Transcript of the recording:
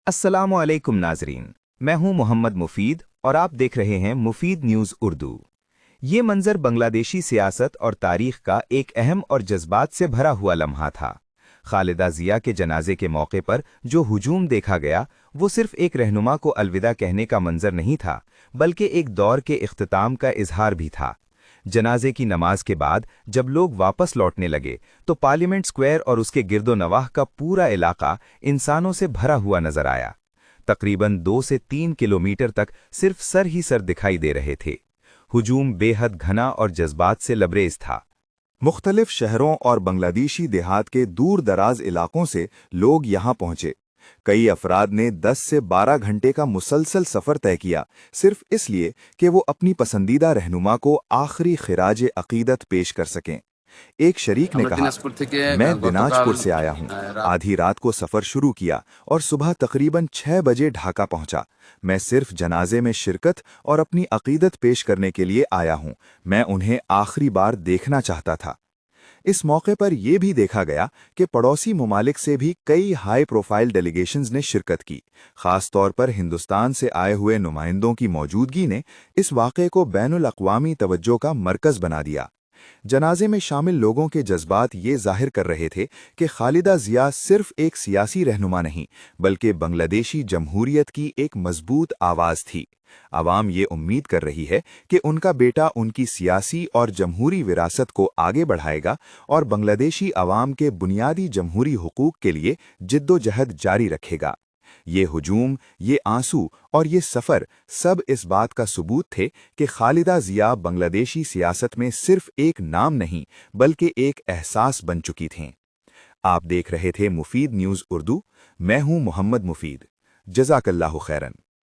अस्सलामुअलैकुम नाजरीन, मैं हूं मोहम्मद मुफीद और आप देख रहे हैं मुफीद न्यूज़ उर्दू। ये मंजर बांग्लादेशी सियासत और तारीख का एक अहम और जज्बात से भरा हुआ लम्हा था। खालिदा जिया के जनाजे के मौके पर जो हुजूम देखा गया वो सिर्फ एक रहनुमा को अलविदा कहने का मंजर नहीं था, बल्कि एक दौर के इख्तिताम का इजहार भी था। जनाजे की नमाज के बाद जब लोग वापस लौटने लगे तो पार्लियामेंट स्क्वायर और उसके गिरदो नवाह का पूरा इलाका इंसानों से भरा हुआ नजर आया। तकरीबन 2 से 3 किलोमीटर तक सिर्फ सर ही सर दिखाई दे रहे थे। हुजूम बेहद घना और जज्बात से लबरेज था। मुख्तलिफ शहरों और बांग्लादेशी देहात के दूर दराज इलाकों से लोग यहाँ पहुँचे। कई अफराद ने 10 से 12 घंटे का मुसलसल सफ़र तय किया, सिर्फ इसलिए कि वो अपनी पसंदीदा रहनुमा को आखिरी खिराज अकीदत पेश कर सकें। एक शरीक ने कहा, मैं दिनाजपुर से आया हूँ, आधी रात को सफ़र शुरू किया और सुबह तकरीबन 6 बजे ढाका पहुँचा। मैं सिर्फ जनाजे में शिरकत और अपनी अकीदत पेश करने के लिए आया हूँ। मैं उन्हें आखिरी बार देखना चाहता था। इस मौके पर यह भी देखा गया कि पड़ोसी ममालिक से भी कई हाई प्रोफाइल डेलीगेशंस ने शिरकत की। खास तौर पर हिंदुस्तान से आए हुए नुमाइंदों की मौजूदगी ने इस वाक़े को बैनुल अक़वामी तवज्जो का मरकज़ बना दिया। जनाजे में शामिल लोगों के जज्बात ये जाहिर कर रहे थे कि खालिदा जिया सिर्फ एक सियासी रहनुमा नहीं, बल्कि बांग्लादेशी जमहूरियत की एक मजबूत आवाज़ थी। आवाम ये उम्मीद कर रही है कि उनका बेटा उनकी सियासी और जमहूरी विरासत को आगे बढ़ाएगा और बांग्लादेशी आवाम के बुनियादी जमहूरी हुकूक के लिए जिद्दोजहद जारी रखेगा। ये हुजूम, ये आंसू और ये सफ़र सब इस बात का सबूत थे कि खालिदा जिया बांग्लादेशी सियासत में सिर्फ एक नाम नहीं, बल्कि एक एहसास बन चुकी थीं। आप देख रहे थे मुफीद न्यूज़ उर्दू। मैं हूं मोहम्मद मुफीद। जज़ाकल्लाहु खैरन।